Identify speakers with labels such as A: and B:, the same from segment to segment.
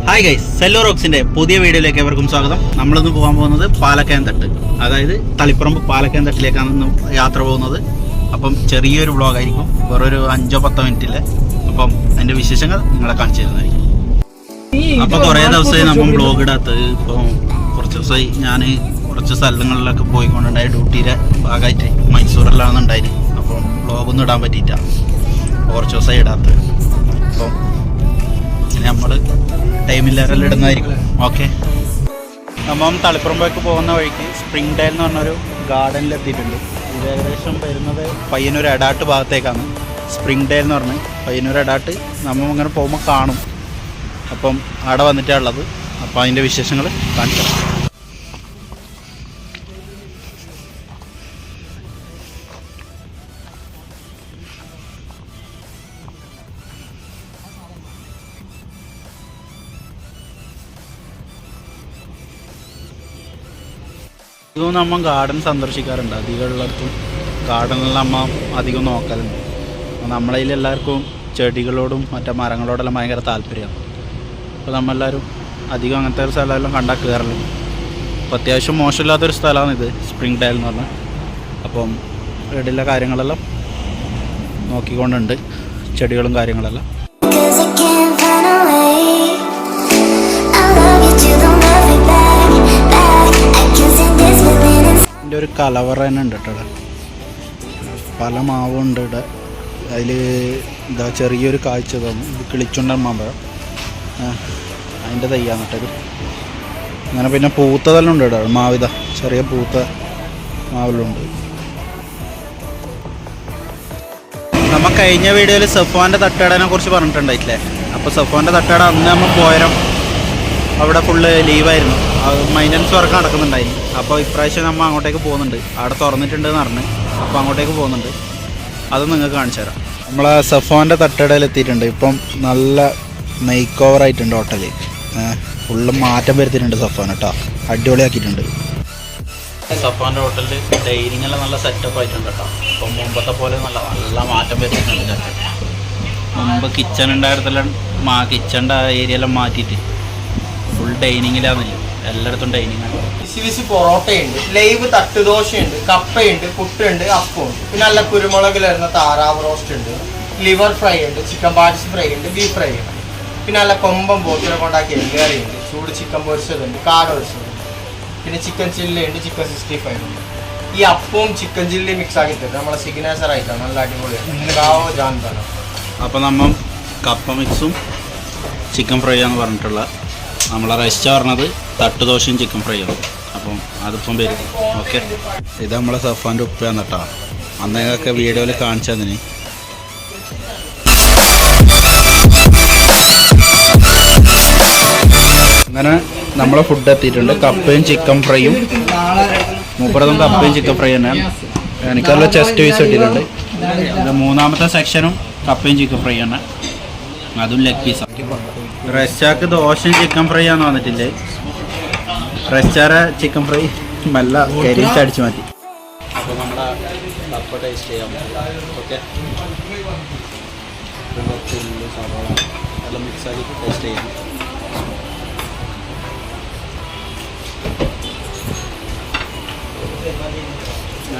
A: Hi guys, Cello റോക്സിൻ്റെ പുതിയ വീഡിയോയിലേക്ക് എവർക്കും സ്വാഗതം. നമ്മളിന്ന് പോകാൻ പോകുന്നത് പാലക്കയം തട്ട്, അതായത് തളിപ്പറമ്പ് പാലക്കയം തട്ടിലേക്കാണ് ഇന്ന് യാത്ര പോകുന്നത്. അപ്പം ചെറിയൊരു വ്ളോഗായിരിക്കും, വേറൊരു 5-10 മിനിറ്റിലെ. അപ്പം അതിൻ്റെ വിശേഷങ്ങൾ നിങ്ങളെ കാണിച്ചു തരുന്നതായിരിക്കും. അപ്പോൾ കുറേ ദിവസമായി നമ്മൾ വ്ളോഗ് ഇടാത്തത്. ഇപ്പോൾ കുറച്ച് ദിവസമായി ഞാൻ കുറച്ച് സ്ഥലങ്ങളിലൊക്കെ പോയിക്കൊണ്ടുണ്ടായി. ഡ്യൂട്ടിയുടെ ഭാഗമായിട്ട് മൈസൂരിലാണ് ഉണ്ടായിരുന്നു. അപ്പം വ്ളോഗൊന്നും ഇടാൻ പറ്റിയിട്ട, കുറച്ച് ദിവസമായി ഇടാത്തത്. അപ്പം ഇനി നമ്മൾ ടൈമില്ലാതെല്ലാം ഇടുന്നതായിരിക്കും. ഓക്കെ, നമ്മൾ തളിപ്പറമ്പേക്ക് പോകുന്ന വഴിക്ക് സ്പ്രിംഗ് ഡേൽ എന്ന് പറഞ്ഞൊരു ഗാർഡനിലെത്തിയിട്ടുണ്ട്. ഇത് ഏകദേശം വരുന്നത് പയ്യന്നൂർ എടാട്ട് ഭാഗത്തേക്കാണ്. സ്പ്രിംഗ് ഡേൽ എന്ന് പറഞ്ഞ് പയ്യന്നൂർ എടാട്ട് നമ്മൾ ഇങ്ങനെ പോകുമ്പോൾ കാണും. അപ്പം അവിടെ വന്നിട്ടാണ് ഉള്ളത്. അപ്പോൾ അതിൻ്റെ വിശേഷങ്ങൾ കാണിച്ചു തരാം. ഇതൊന്നും നമ്മൾ ഗാർഡൻ സന്ദർശിക്കാറുണ്ട്. അധികമുള്ളിടത്തും ഗാർഡനിൽ നമ്മൾ അധികം നോക്കലുണ്ട്. നമ്മളതിൽ എല്ലാവർക്കും ചെടികളോടും മറ്റേ മരങ്ങളോടെല്ലാം ഭയങ്കര താല്പര്യമാണ്. അപ്പോൾ നമ്മളെല്ലാവരും അധികം അങ്ങനത്തെ ഒരു സ്ഥലമെല്ലാം കണ്ടാൽ കയറലും. അപ്പോൾ അത്യാവശ്യം മോശമില്ലാത്തൊരു സ്ഥലമാണ് ഇത്, സ്പ്രിംഗ് ഡേൽ എന്ന് പറഞ്ഞാൽ. അപ്പം ഇവിടെയുള്ള കാര്യങ്ങളെല്ലാം നോക്കിക്കൊണ്ടുണ്ട്, ചെടികളും കാര്യങ്ങളെല്ലാം. ഇതിൻ്റെ ഒരു കലവറ തന്നെ ഉണ്ട് കേട്ടോ. പല മാവുണ്ട് ഇവിടെ. അതിൽ എന്താ ചെറിയൊരു കാഴ്ച തോന്നും. ഇത് കിളിച്ചുണ്ടൻ മാമ്പഴം, അതിൻ്റെ തയ്യാന്ന് കേട്ടത്. അങ്ങനെ പിന്നെ പൂത്തതെല്ലാം ഉണ്ട് ഇവിടെ. മാവിത ചെറിയ പൂത്ത മാവിലുണ്ട്. നമ്മൾ കഴിഞ്ഞ വീഡിയോയിൽ സഫ്വാൻ്റെ തട്ടുകടനെ കുറിച്ച് പറഞ്ഞിട്ടുണ്ടായിട്ടില്ലേ? അപ്പോൾ സഫ്വാൻ്റെ തട്ടുകട അന്ന് നമ്മൾ പോയരം അവിടെ ഫുള്ള് ലീവായിരുന്നു. മൈൻ്റനൻസ് വർക്ക് നടക്കുന്നുണ്ടായിരുന്നു. അപ്പോൾ ഇപ്രാവശ്യം നമ്മൾ അങ്ങോട്ടേക്ക് പോകുന്നുണ്ട്. അവിടെ തുറന്നിട്ടുണ്ടെന്ന് പറഞ്ഞ്, അപ്പോൾ അങ്ങോട്ടേക്ക് പോകുന്നുണ്ട്. അത് നിങ്ങൾക്ക് കാണിച്ചു തരാം. നമ്മളെ സഫ്വാൻ്റെ തട്ടുകടയിൽ എത്തിയിട്ടുണ്ട്. ഇപ്പം നല്ല മേക്ക് ഓവർ ആയിട്ടുണ്ട് ഹോട്ടല്. ഫുള്ള് മാറ്റം വരുത്തിയിട്ടുണ്ട് സഫ്വാൻ കേട്ടോ. അടിപൊളിയാക്കിയിട്ടുണ്ട്. സഫ്വാൻ്റെ ഹോട്ടലിൽ ഡൈനിങ് എല്ലാം നല്ല സെറ്റപ്പ് ആയിട്ടുണ്ട് കേട്ടോ. ഇപ്പം മുമ്പത്തെ പോലെ നല്ല മാറ്റം വരുത്തിയിട്ടുണ്ട്. മുമ്പ് കിച്ചൺ ഉണ്ടായിരുന്നെല്ലാം കിച്ചണിൻ്റെ ഏരിയ എല്ലാം മാറ്റിയിട്ട് ഫുൾ ഡൈനിങ്ങിലാന്നില്ല, എല്ലായിടത്തും ഡൈനിങ്ങാണ്.
B: VC പൊറോട്ടയുണ്ട്, live തട്ടുദോശയുണ്ട്, കപ്പയുണ്ട്, പുട്ടുണ്ട്, അപ്പമുണ്ട്. പിന്നെ നല്ല കുരുമുളകിൽ വരുന്ന താറാവ് റോസ്റ്റ് ഉണ്ട്, ലിവർ ഫ്രൈ ഉണ്ട്, ചിക്കൻ പാർട്സ് ഫ്രൈ ഉണ്ട്, ബീഫ് ഫ്രൈ ഉണ്ട്. പിന്നെ നല്ല കൊമ്പം പോത്തിനെ കൊണ്ടാക്കിയ എല്ലുകറി ഉണ്ട്, ചൂട് ചിക്കൻ പൊരിച്ചതുണ്ട്, കാട പൊരിച്ചതുണ്ട്. പിന്നെ ചിക്കൻ ചില്ലി ഉണ്ട്, ചിക്കൻ 65 ഉണ്ട്. ഈ അപ്പവും ചിക്കൻ ചില്ലി മിക്സ് ആക്കി തരും, നമ്മളെ സിഗ്നേച്ചർ ആയിട്ടാണ്. നല്ല അടിപൊളിയാണ്.
A: അപ്പോൾ നമ്മൾ കപ്പ മിക്സും ചിക്കൻ ഫ്രൈ ആണെന്ന് പറഞ്ഞിട്ടുള്ള നമ്മളെ റെസ്റ്റ് പറഞ്ഞത് തട്ടുദോശയും ചിക്കൻ ഫ്രൈയാണ്. അപ്പം അതിപ്പം വരും. ഓക്കെ, ഇത് നമ്മളെ സഫാൻ്റെ ഉപ്പയാണ് കേട്ടോ. അന്നേക്കൊക്കെ വീഡിയോയിൽ കാണിച്ചതിന്. അങ്ങനെ നമ്മളെ ഫുഡ് എത്തിയിട്ടുണ്ട്. കപ്പയും ചിക്കൻ ഫ്രൈയും. മൂപ്പറതും കപ്പയും ചിക്കൻ ഫ്രൈ തന്നെയാണ്. എനിക്കല്ല ചെസ്റ്റ് പീസ് ഇട്ടിട്ടുണ്ട്. ഇത് മൂന്നാമത്തെ സെക്ഷനും കപ്പയും ചിക്കൻ ഫ്രൈ ആണ്, അതും ലെഗ് പീസാണ്. റെസ്റ്റാക്ക് ദോശയും ചിക്കൻ ഫ്രൈ ആണെന്ന് വന്നിട്ടില്ലേ? റെസ്റ്റാറ ചിക്കൻ ഫ്രൈ നല്ല കരിച്ചടിച്ച് മാറ്റി. അപ്പോൾ നമ്മളെ കപ്പ ടേസ്റ്റ് ചെയ്യാൻ ഓക്കെ. സവാള എല്ലാം മിക്സ് ആക്കി ടേസ്റ്റ് ചെയ്യാം.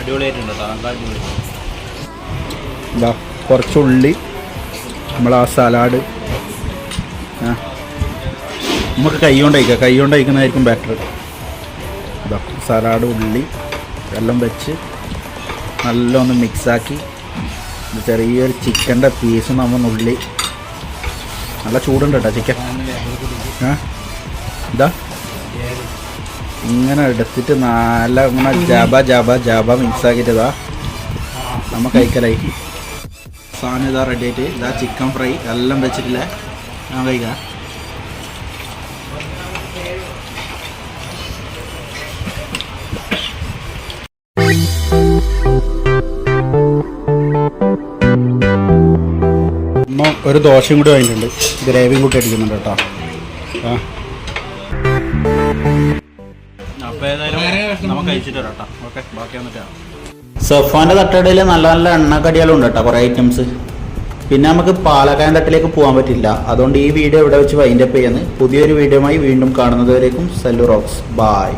A: അടിപൊളിയായിട്ടുണ്ട് കേട്ടോ, നല്ല അടിപൊളി. എന്താ കുറച്ചുള്ളി, നമ്മളാ സലാഡ് നമുക്ക് കൈ കൊണ്ട് കഴിക്കുന്നതായിരിക്കും ബെറ്റർ. ഇതാ സലാഡ്, ഉള്ളി എല്ലാം വെച്ച് നല്ലൊന്ന് മിക്സാക്കി ചെറിയൊരു ചിക്കൻ്റെ പീസ് നമ്മൾ ഉള്ളി നല്ല ചൂടുണ്ട് കേട്ടോ ചിക്കൻ. ഇതാ ഇങ്ങനെ എടുത്തിട്ട് നല്ല ഇങ്ങനെ ജാബ മിക്സാക്കിയിട്ട് ഇതാ നമ്മൾ കഴിക്കലായി. സാധനം ഇതാ റെഡി ആയിട്ട്. ഇതാ ചിക്കൻ ഫ്രൈ എല്ലാം വെച്ചിട്ടില്ല, ഞാൻ കഴിക്കാം. ഒരു ദോശയും കൂടി വാങ്ങിയിട്ടുണ്ട്. ഗ്രേവിയും കൂട്ടി അടിക്കുന്നുണ്ട് കേട്ടോ. അപ്പോൾ ഏതായാലും നമുക്ക് കഴിച്ചിട്ട് വരാം കേട്ടോ. ഓക്കെ, ബാക്കി വന്നിട്ടാണ്. സഫാൻ്റെ തട്ടുകടയിൽ നല്ല നല്ല എണ്ണക്കടികളും ഉണ്ട് കേട്ടോ, കുറേ ഐറ്റംസ്. പിന്നെ നമുക്ക് പാലക്കായൻ തട്ടിലേക്ക് പോകാൻ പറ്റില്ല. അതുകൊണ്ട് ഈ വീഡിയോ ഇവിടെ വെച്ച് വൈൻഡപ്പ് ചെയ്യുന്നു. പുതിയൊരു വീഡിയോയുമായി വീണ്ടും കാണുന്നതുവരേക്കും സല്ലു റോക്സ്. ബൈ.